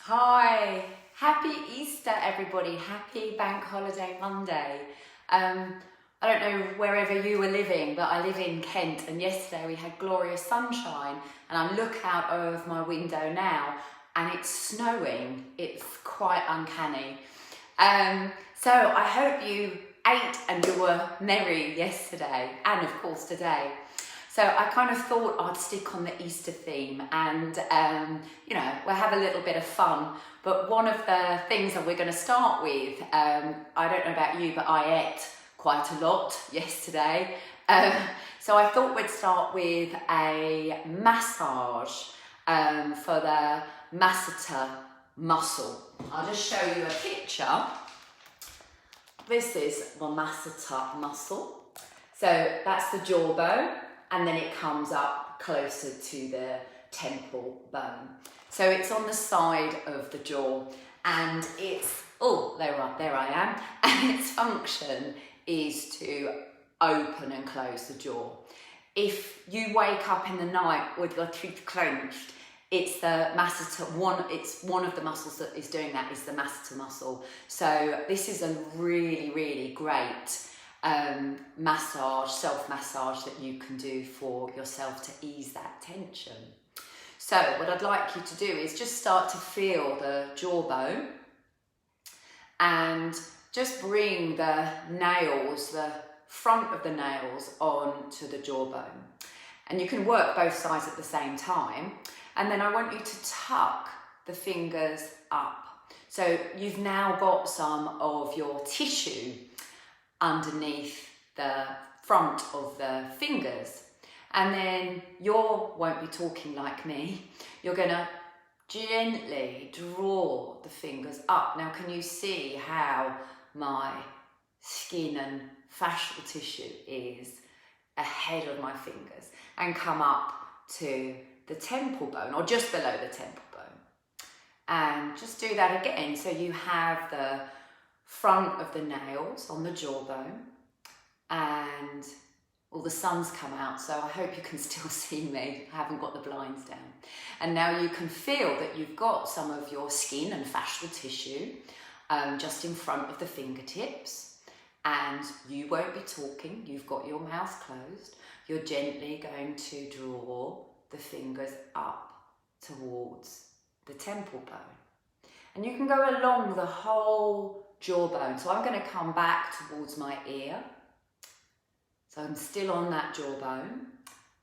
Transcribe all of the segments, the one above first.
Hi, happy Easter everybody, happy Bank Holiday Monday. I don't know wherever you were living, but I live in Kent and yesterday we had glorious sunshine and I look out of my window now and it's snowing. It's quite uncanny. So I hope you ate and you were merry yesterday and of course today. So I kind of thought I'd stick on the Easter theme and, we'll have a little bit of fun. But one of the things that we're going to start with, I don't know about you, but I ate quite a lot yesterday. So I thought we'd start with a massage for the massetter muscle. I'll just show you a picture. This is the massetter muscle. So that's the jawbone. And then it comes up closer to the temple bone. So it's on the side of the jaw and it's, there I am. And its function is to open and close the jaw. If you wake up in the night with your teeth clenched, it's the masseter, it's one of the muscles that is doing that is the masseter muscle. So this is a really, really great massage, self-massage that you can do for yourself to ease that tension. So what I'd like you to do is just start to feel the jawbone and just bring the nails, the front of the nails onto the jawbone. And you can work both sides at the same time. And then I want you to tuck the fingers up. So you've now got some of your tissue underneath the front of the fingers, and then you won't be talking like me. You're going to gently draw the fingers up. Now can you see how my skin and fascial tissue is ahead of my fingers and come up to the temple bone or just below the temple bone, and just do that again. So you have the front of the nails on the jawbone and all the sun's come out, so I hope you can still see me. I haven't got the blinds down. And now you can feel that you've got some of your skin and fascial tissue just in front of the fingertips, and you won't be talking. You've got your mouth closed. You're gently going to draw the fingers up towards the temple bone. And you can go along the whole jawbone. So I'm going to come back towards my ear. So I'm still on that jawbone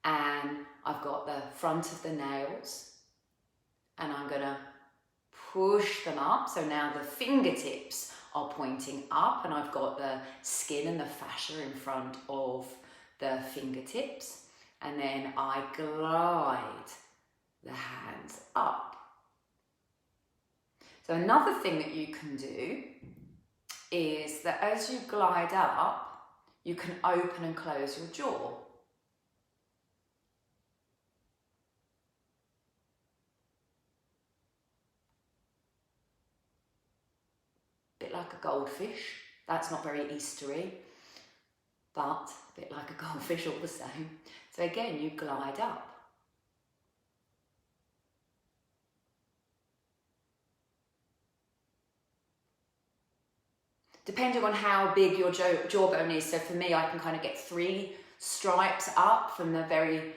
and I've got the front of the nails and I'm going to push them up. So now the fingertips are pointing up and I've got the skin and the fascia in front of the fingertips, and then I glide the hands up. So another thing that you can do is that as you glide up, you can open and close your jaw. A bit like a goldfish. That's not very Eastery, but a bit like a goldfish all the same. So again, you glide up. Depending on how big your jawbone is, so for me I can kind of get 3 stripes up from the very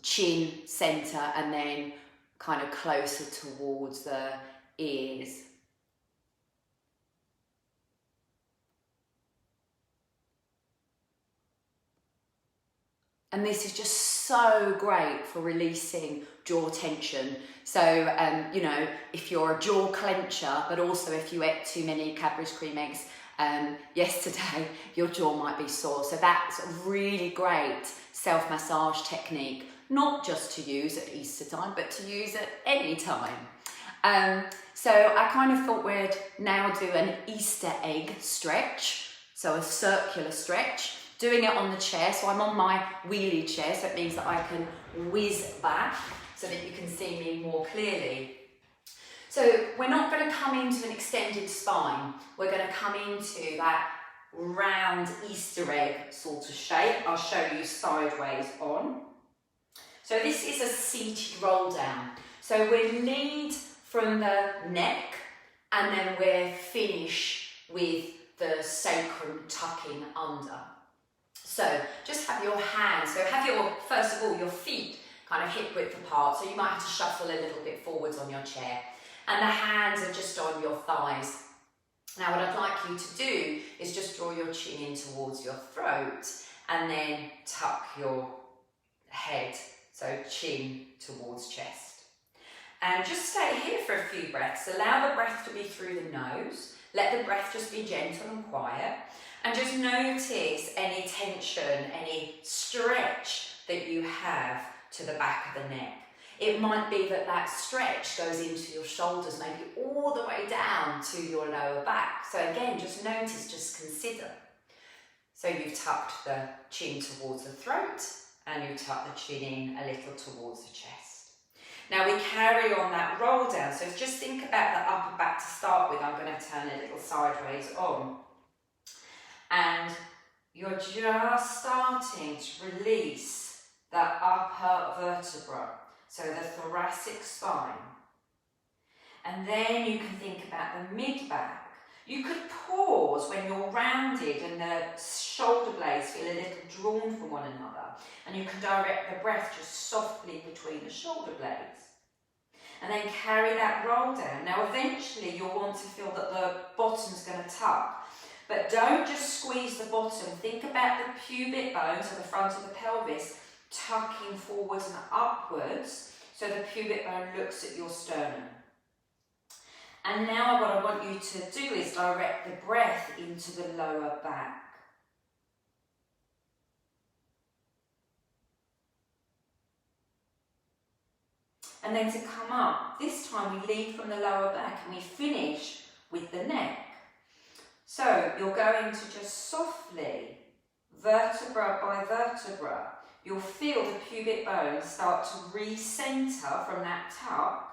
chin centre and then kind of closer towards the ears. And this is just so great for releasing jaw tension. So, if you're a jaw clencher, but also if you ate too many Cadbury's cream eggs yesterday, your jaw might be sore. So that's a really great self-massage technique, not just to use at Easter time, but to use at any time. So I kind of thought we'd now do an Easter egg stretch. So a circular stretch. Doing it on the chair, so I'm on my wheelie chair, so it means that I can whiz back so that you can see me more clearly. So we're not going to come into an extended spine, we're going to come into that round Easter egg sort of shape. I'll show you sideways on. So this is a seated roll down. So we lead from the neck, and then we'll finish with the sacrum tucking under. So just have your hands, so have your, first of all, your feet kind of hip width apart, so you might have to shuffle a little bit forwards on your chair, and the hands are just on your thighs. Now what I'd like you to do is just draw your chin in towards your throat, and then tuck your head, so chin towards chest. And just stay here for a few breaths. Allow the breath to be through the nose. Let the breath just be gentle and quiet. And just notice any tension, any stretch that you have to the back of the neck. It might be that that stretch goes into your shoulders, maybe all the way down to your lower back. So again, just notice, just consider. So you've tucked the chin towards the throat, and you tuck the chin in a little towards the chest. Now we carry on that roll down, so just think about the upper back to start with. I'm going to turn a little sideways on. And you're just starting to release the upper vertebra, so the thoracic spine. And then you can think about the mid-back. You could pause when you're rounded and the shoulder blades feel a little drawn from one another, and you can direct the breath just softly between the shoulder blades. And then carry that roll down. Now eventually you'll want to feel that the bottom's going to tuck, but don't just squeeze the bottom. Think about the pubic bones at the front of the pelvis tucking forwards and upwards, so the pubic bone looks at your sternum. And now what I want you to do is direct the breath into the lower back. And then to come up, this time we lead from the lower back and we finish with the neck. So you're going to just softly, vertebra by vertebra, you'll feel the pubic bones start to re-center from that tuck,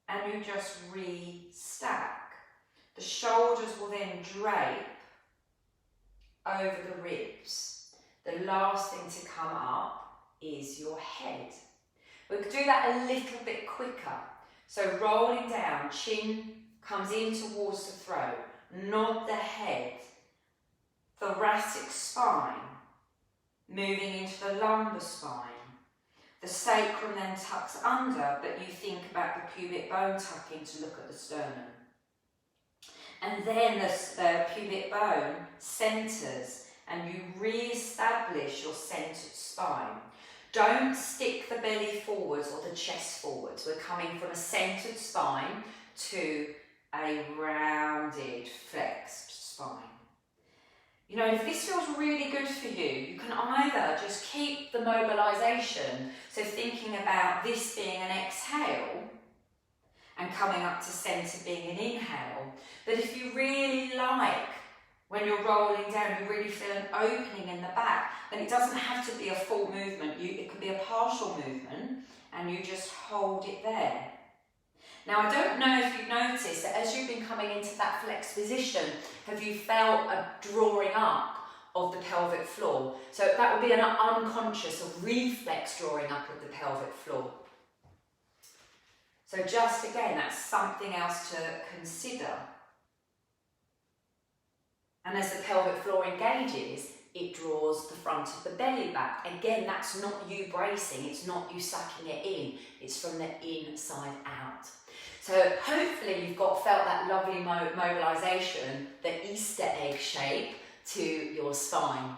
and you just re-stack. The shoulders will then drape over the ribs. The last thing to come up is your head. We'll do that a little bit quicker. So rolling down, chin comes in towards the throat, nod the head, thoracic spine, moving into the lumbar spine. The sacrum then tucks under, but you think about the pubic bone tucking to look at the sternum. And then the pubic bone centres, and you re-establish your centred spine. Don't stick the belly forwards or the chest forwards. We're coming from a centred spine to a rounded, flexed spine. You know, if this feels really good for you, you can either just keep the mobilisation, so thinking about this being an exhale and coming up to centre being an inhale. But if you really like, when you're rolling down, you really feel an opening in the back, then it doesn't have to be a full movement. It could be a partial movement, and you just hold it there. Now, I don't know if you've noticed that as you've been coming into that flex position, have you felt a drawing up of the pelvic floor? So that would be an unconscious or reflex drawing up of the pelvic floor. So just again, that's something else to consider. And as the pelvic floor engages, it draws the front of the belly back. Again, that's not you bracing, it's not you sucking it in, it's from the inside out. So hopefully you've felt that lovely mobilisation, the Easter egg shape to your spine.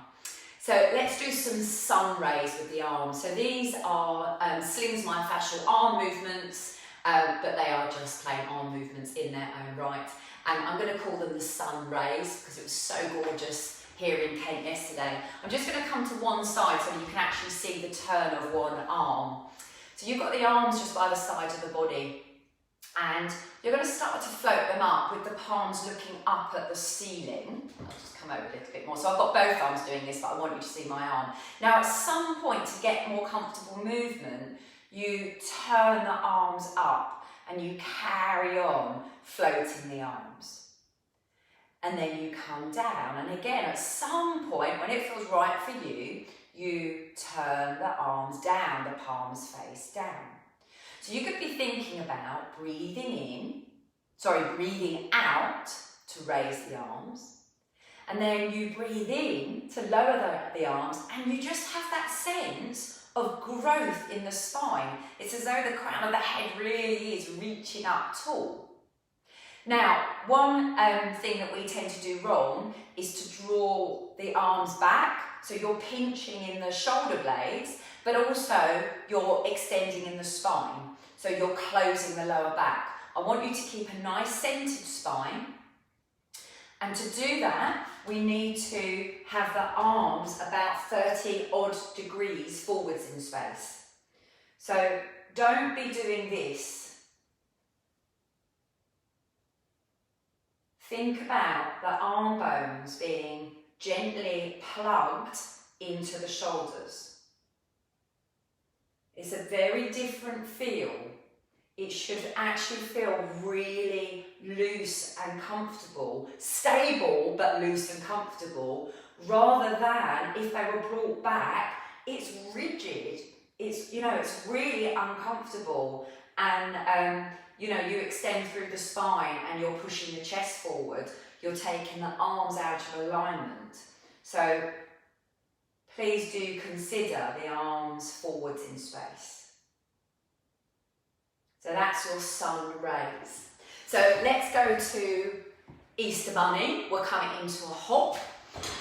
So let's do some sun rays with the arms. So these are slings myofascial arm movements, but they are just plain arm movements in their own right. And I'm going to call them the sun rays because it was so gorgeous here in Kent yesterday. I'm just going to come to one side so you can actually see the turn of one arm. So you've got the arms just by the side of the body, and you're going to start to float them up with the palms looking up at the ceiling. I'll just come over a little bit more. So I've got both arms doing this, but I want you to see my arm. Now at some point, to get more comfortable movement, you turn the arms up and you carry on floating the arms. And then you come down, and again at some point when it feels right for you, you turn the arms down, the palms face down. So you could be thinking about breathing out to raise the arms. And then you breathe in to lower the arms, and you just have that sense of growth in the spine. It's as though the crown of the head really is reaching up tall. Now, one thing that we tend to do wrong is to draw the arms back. So you're pinching in the shoulder blades, but also you're extending in the spine. So you're closing the lower back. I want you to keep a nice centered spine. And to do that, we need to have the arms about 30 odd degrees forwards in space. So don't be doing this. Think about the arm bones being gently plugged into the shoulders. It's a very different feel. It should actually feel really loose and comfortable, stable but loose and comfortable, rather than if they were brought back, it's rigid, it's really uncomfortable, and you extend through the spine and you're pushing the chest forward, you're taking the arms out of alignment. So please do consider the arms forwards in space. So that's your sun rays. So let's go to Easter Bunny. We're coming into a hop.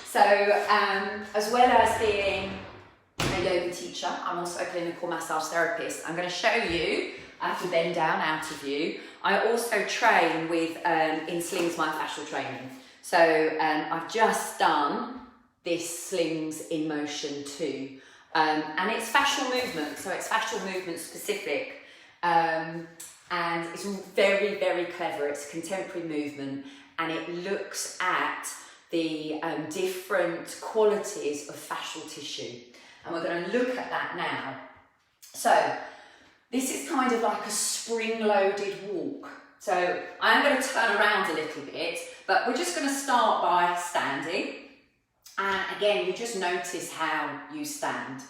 So as well as being a yoga teacher, I'm also a clinical massage therapist. I'm going to show you, I have to bend down out of you. I also train with in slings myofascial training. So I've just done this slings in motion too. And it's fascial movement, so it's fascial movement specific. And it's very, very clever. It's contemporary movement, and it looks at the different qualities of fascial tissue. And we're going to look at that now. So this is kind of like a spring-loaded walk. So I am going to turn around a little bit, but we're just going to start by standing. And again, you just notice how you stand.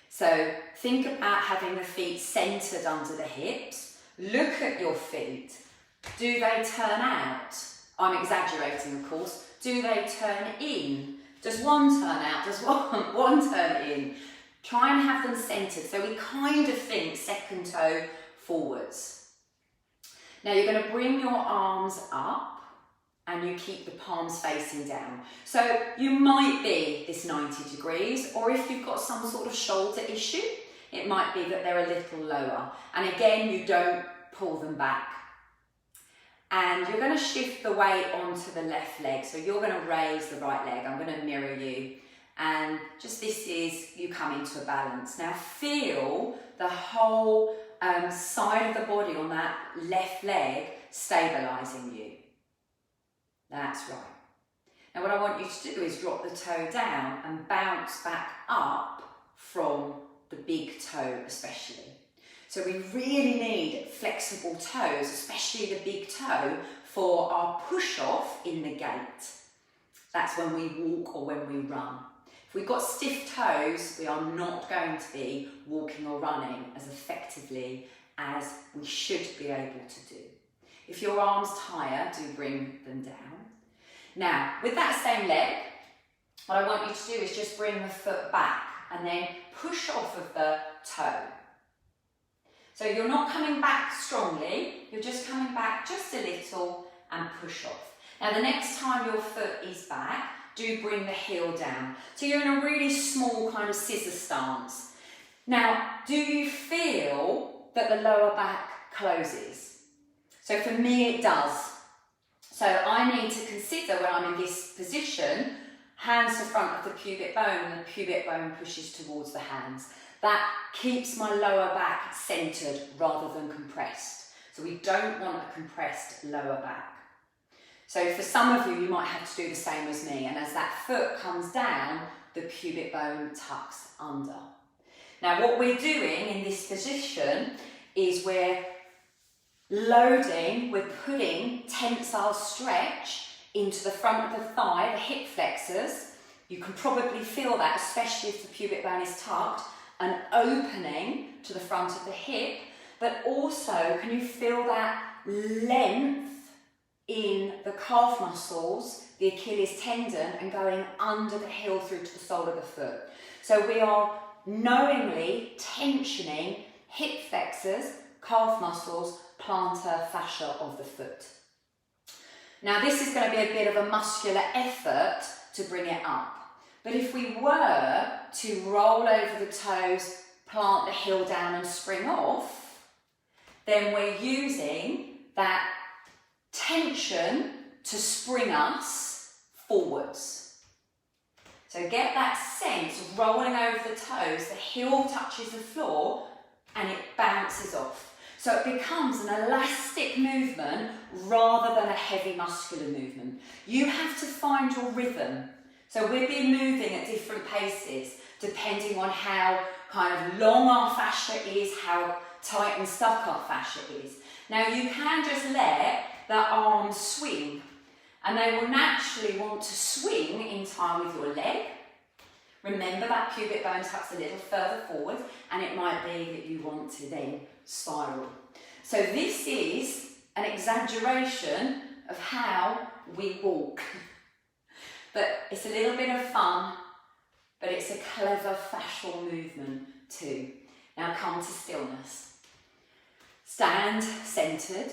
So think about having the feet centered under the hips. Look at your feet. Do they turn out? I'm exaggerating, of course. Do they turn in? Does one turn out? Does one turn in? Try and have them centered. So we kind of think second toe forwards. Now you're going to bring your arms up and you keep the palms facing down. So you might be this 90 degrees, or if you've got some sort of shoulder issue, it might be that they're a little lower. And again, you don't pull them back. And you're going to shift the weight onto the left leg. So you're going to raise the right leg. I'm going to mirror you. And just this is you come into a balance. Now feel the whole side of the body on that left leg stabilising you. That's right. Now what I want you to do is drop the toe down and bounce back up from the big toe especially. So we really need flexible toes, especially the big toe, for our push-off in the gait. That's when we walk or when we run. If we've got stiff toes, we are not going to be walking or running as effectively as we should be able to do. If your arms tire, do bring them down. Now, with that same leg, what I want you to do is just bring the foot back and then push off of the toe. So you're not coming back strongly, you're just coming back just a little and push off. Now the next time your foot is back, do bring the heel down. So you're in a really small kind of scissor stance. Now, do you feel that the lower back closes? So for me it does. So I need to consider when I'm in this position, hands to front of the pubic bone, and the pubic bone pushes towards the hands. That keeps my lower back centered rather than compressed. So we don't want a compressed lower back. So for some of you, you might have to do the same as me, and as that foot comes down, the pubic bone tucks under. Now what we're doing in this position is we're loading, we're putting tensile stretch into the front of the thigh, the hip flexors. You can probably feel that, especially if the pubic bone is tucked, an opening to the front of the hip, but also can you feel that length in the calf muscles, the Achilles tendon, and going under the heel through to the sole of the foot. So we are knowingly tensioning hip flexors, calf muscles, plantar fascia of the foot. Now this is going to be a bit of a muscular effort to bring it up. But if we were to roll over the toes, plant the heel down and spring off, then we're using that tension to spring us forwards. So get that sense of rolling over the toes, the heel touches the floor and it bounces off. So it becomes an elastic movement rather than a heavy muscular movement. You have to find your rhythm. So we'll be moving at different paces depending on how kind of long our fascia is, how tight and stuck our fascia is. Now you can just let the arms swing and they will naturally want to swing in time with your leg. Remember that pubic bone tucks a little further forward and it might be that you want to then spiral. So this is an exaggeration of how we walk. But it's a little bit of fun, but it's a clever fascial movement too. Now come to stillness. Stand centered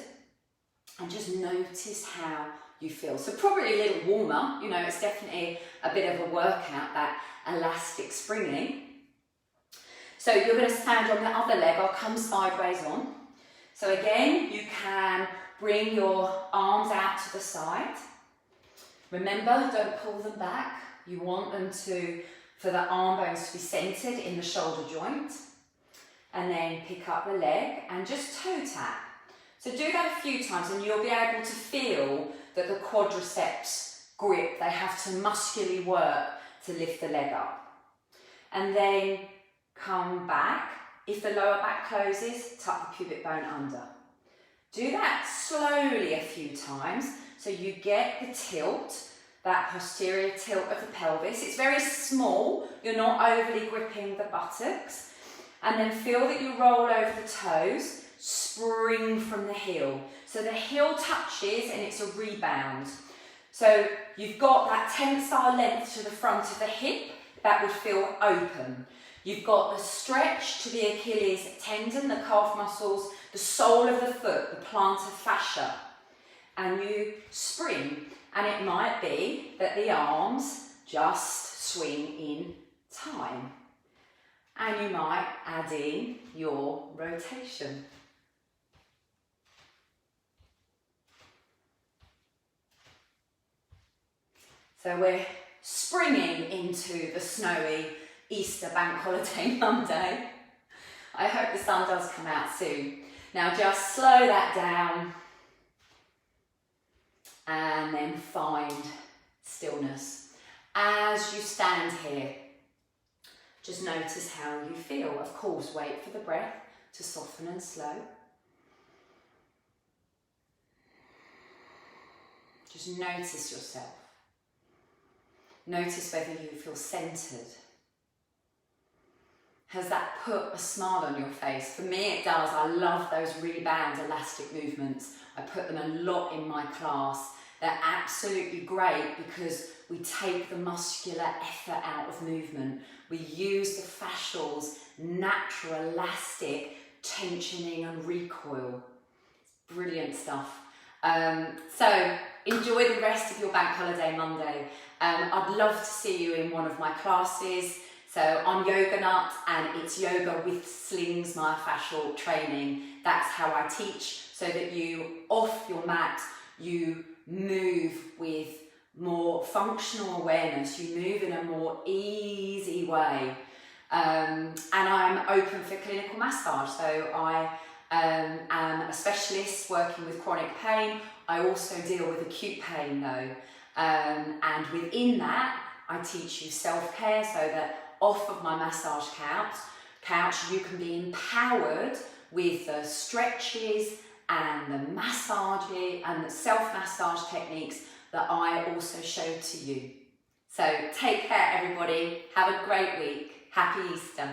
and just notice how you feel. So probably a little warmer, you know, it's definitely a bit of a workout, that elastic springing. So you're going to stand on the other leg. I'll come sideways on. So again, you can bring your arms out to the side. Remember, don't pull them back. You want them for the arm bones to be centered in the shoulder joint. And then pick up the leg and just toe tap. So do that a few times and you'll be able to feel that the quadriceps grip. They have to muscularly work to lift the leg up. And then come back. If the lower back closes, tuck the pubic bone under. Do that slowly a few times so you get the tilt, that posterior tilt of the pelvis. It's very small, you're not overly gripping the buttocks. And then feel that you roll over the toes, spring from the heel. So the heel touches and it's a rebound. So you've got that tensile length to the front of the hip, that would feel open. You've got the stretch to the Achilles tendon, the calf muscles, the sole of the foot, the plantar fascia. And you spring. And it might be that the arms just swing in time. And you might add in your rotation. So we're springing into the snowy Easter bank holiday Monday. I hope the sun does come out soon. Now just slow that down and then find stillness. As you stand here, just notice how you feel. Of course, wait for the breath to soften and slow. Just notice yourself. Notice whether you feel centered. Has that put a smile on your face? For me it does. I love those rebound elastic movements. I put them a lot in my class. They're absolutely great because we take the muscular effort out of movement. We use the fascials, natural elastic tensioning and recoil. It's brilliant stuff. So enjoy the rest of your bank holiday Monday. I'd love to see you in one of my classes. So I'm Yoga Nut and it's yoga with slings, myofascial training. That's how I teach, so that you, off your mat, you move with more functional awareness. You move in a more easy way. And I'm open for clinical massage. So I am a specialist working with chronic pain. I also deal with acute pain though. And within that, I teach you self-care so that off of my massage couch, you can be empowered with the stretches and the massaging and the self-massage techniques that I also show to you. So take care everybody, have a great week, happy Easter.